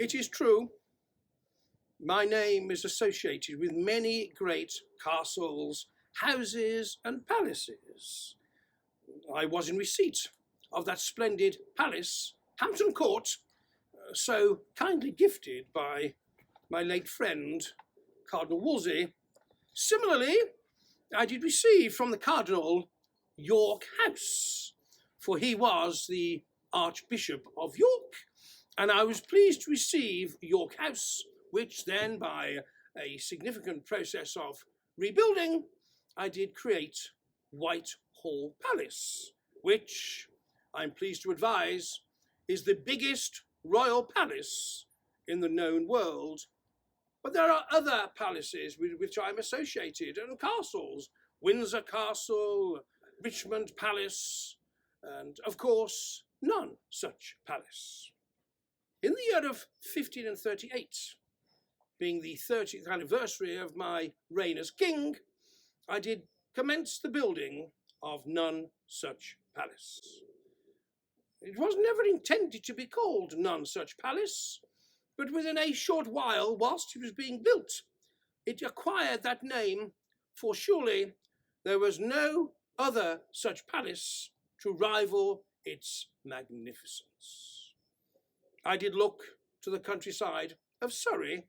It is true, my name is associated with many great castles, houses, and palaces. I was in receipt of that splendid palace, Hampton Court, so kindly gifted by my late friend, Cardinal Wolsey. Similarly, I did receive from the Cardinal York House, for he was the Archbishop of York, and I was pleased to receive York House, which then, by a significant process of rebuilding, I did create Whitehall Palace, which I'm pleased to advise is the biggest royal palace in the known world. But there are other palaces with which I'm associated, and castles, Windsor Castle, Richmond Palace, and of course, Nonsuch Palace. In the year of 1538, being the 30th anniversary of my reign as king, I did commence the building of Nonsuch Palace. It was never intended to be called Nonsuch Palace, but within a short while, whilst it was being built, it acquired that name, for surely there was no other such palace to rival its magnificence. I did look to the countryside of Surrey,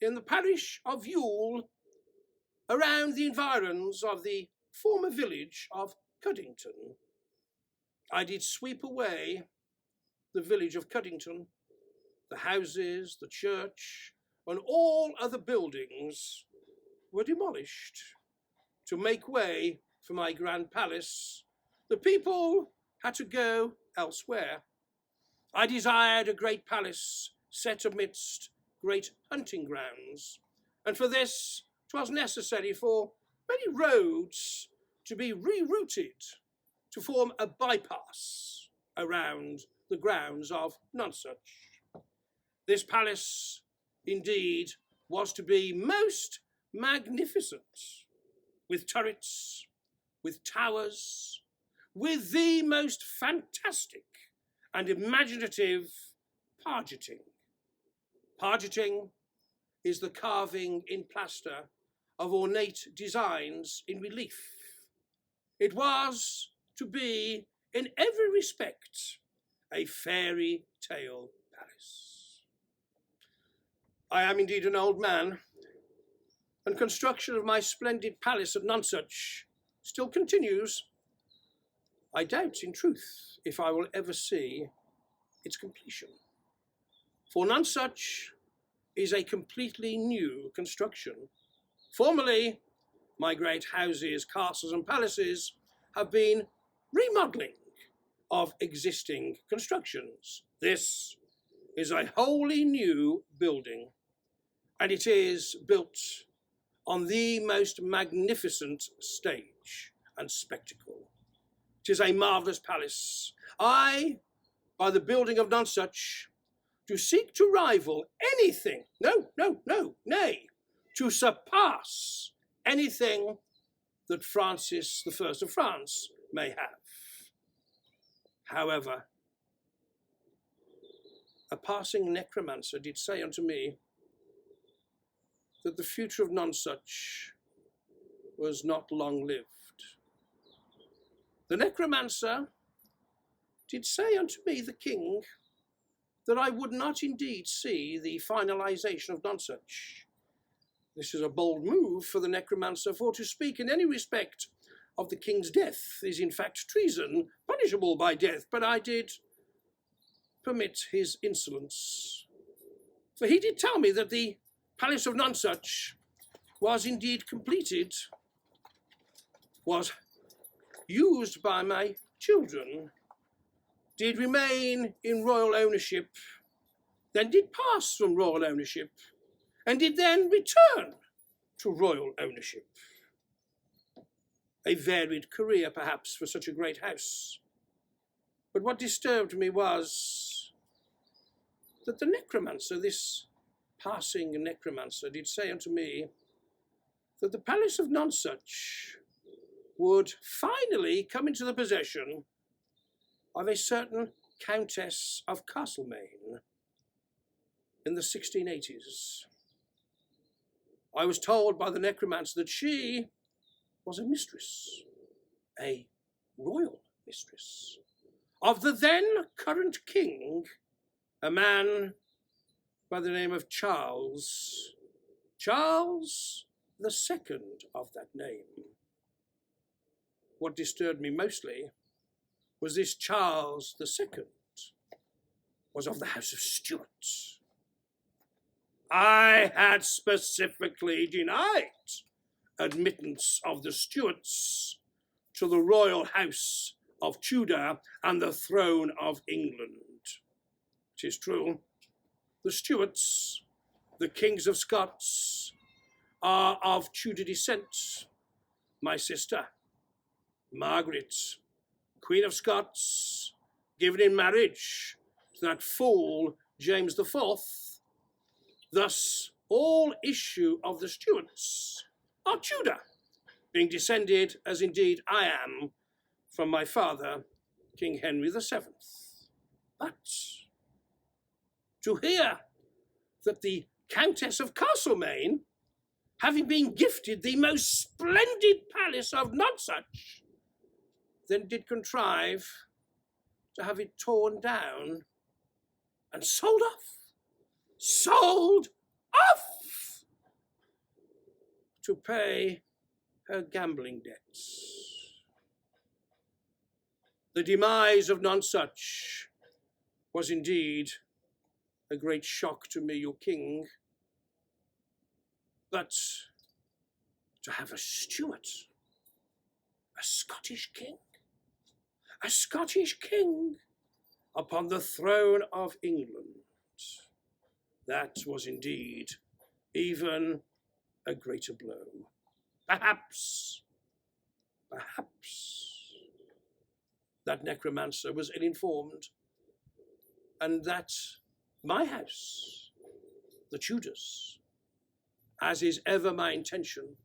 in the parish of Ewell, around the environs of the former village of Cuddington. I did sweep away the village of Cuddington, the houses, the church, and all other buildings were demolished to make way for my grand palace. The people had to go elsewhere. I desired a great palace set amidst great hunting grounds, and for this 'twas necessary for many roads to be rerouted to form a bypass around the grounds of Nonsuch. This palace, indeed, was to be most magnificent, with turrets, with towers, with the most fantastic and imaginative pargeting. Pargeting is the carving in plaster of ornate designs in relief. It was to be, in every respect, a fairy tale palace. I am indeed an old man, and construction of my splendid palace at Nonsuch still continues. I doubt, in truth, if I will ever see its completion. For Nonsuch is a completely new construction. Formerly, my great houses, castles, and palaces have been remodeling of existing constructions. This is a wholly new building, and it is built on the most magnificent stage and spectacle. It is a marvellous palace. I, by the building of Nonsuch, do seek to rival anything, nay, to surpass anything that Francis I of France may have. However, a passing necromancer did say unto me that the future of Nonsuch was not long-lived. The necromancer did say unto me, the king, that I would not indeed see the finalization of Nonsuch. This is a bold move for the necromancer, for to speak in any respect of the king's death is in fact treason, punishable by death, but I did permit his insolence. For he did tell me that the palace of Nonsuch was indeed completed, was used by my children, did remain in royal ownership, then did pass from royal ownership, and did then return to royal ownership. A varied career, perhaps, for such a great house. But what disturbed me was that the necromancer, this passing necromancer, did say unto me that the palace of Nonsuch would finally come into the possession of a certain Countess of Castlemaine. in the 1680s. I was told by the necromancer that she was a mistress, a royal mistress, of the then current king, a man by the name of Charles II of that name. What disturbed me mostly was this Charles II was of the House of Stuart. I had specifically denied admittance of the Stuarts to the royal house of Tudor and the throne of England. 'Tis true, the Stuarts, the kings of Scots, are of Tudor descent. My sister, Margaret, Queen of Scots, given in marriage to that fool James IV. Thus, all issue of the Stuarts are Tudor, being descended, as indeed I am, from my father, King Henry VII. But to hear that the Countess of Castlemaine, having been gifted the most splendid palace of Nonsuch, then did contrive to have it torn down and sold off to pay her gambling debts. The demise of Nonsuch was indeed a great shock to me, your king, but to have a Stuart, a Scottish king upon the throne of England, that was indeed even a greater blow. Perhaps that necromancer was ill-informed, and that my house, the Tudors, as is ever my intention,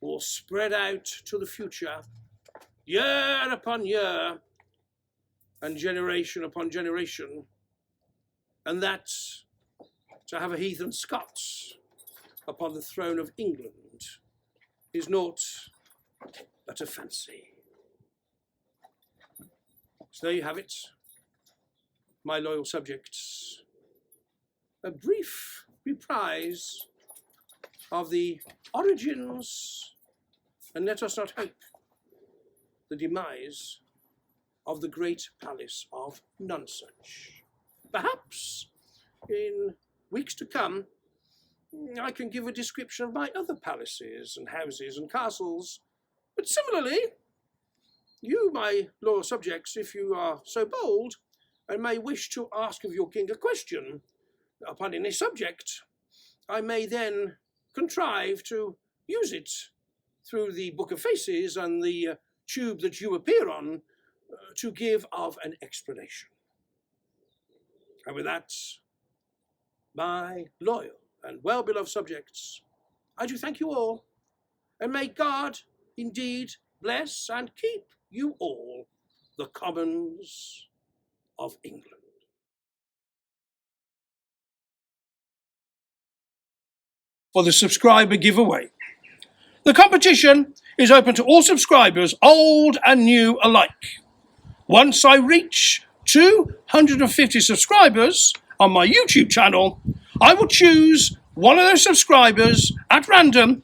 will spread out to the future, year upon year, and generation upon generation, and that to have a heathen Scots upon the throne of England is naught but a fancy. So there you have it, my loyal subjects. A brief reprise of the origins, and let us not hope the demise, of the great palace of Nonsuch. Perhaps in weeks to come, I can give a description of my other palaces and houses and castles, but similarly, you, my loyal subjects, if you are so bold, and may wish to ask of your king a question upon any subject, I may then contrive to use it through the Book of Faces and the tube that you appear on to give of an explanation. And with that, my loyal and well-beloved subjects, I do thank you all, and may God indeed bless and keep you all, the Commons of England. For the subscriber giveaway. The competition is open to all subscribers, old and new alike. Once I reach 250 subscribers on my YouTube channel, I will choose one of those subscribers at random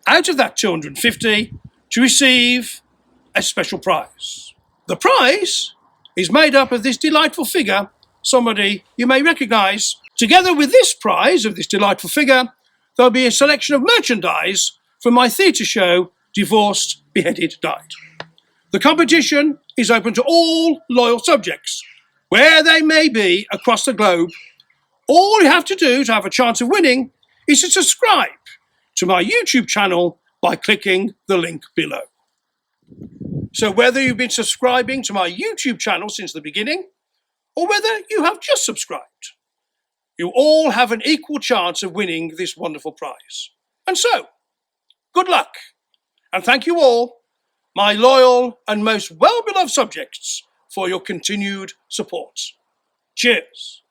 out of that 250 to receive a special prize. The prize is made up of this delightful figure, somebody you may recognise. Together with this prize of this delightful figure, there'll be a selection of merchandise from my theatre show, Divorced, Beheaded, Died. The competition is open to all loyal subjects, where they may be across the globe. All you have to do to have a chance of winning is to subscribe to my YouTube channel by clicking the link below. So whether you've been subscribing to my YouTube channel since the beginning, or whether you have just subscribed, you all have an equal chance of winning this wonderful prize. And so, good luck, and thank you all, my loyal and most well-beloved subjects, for your continued support. Cheers.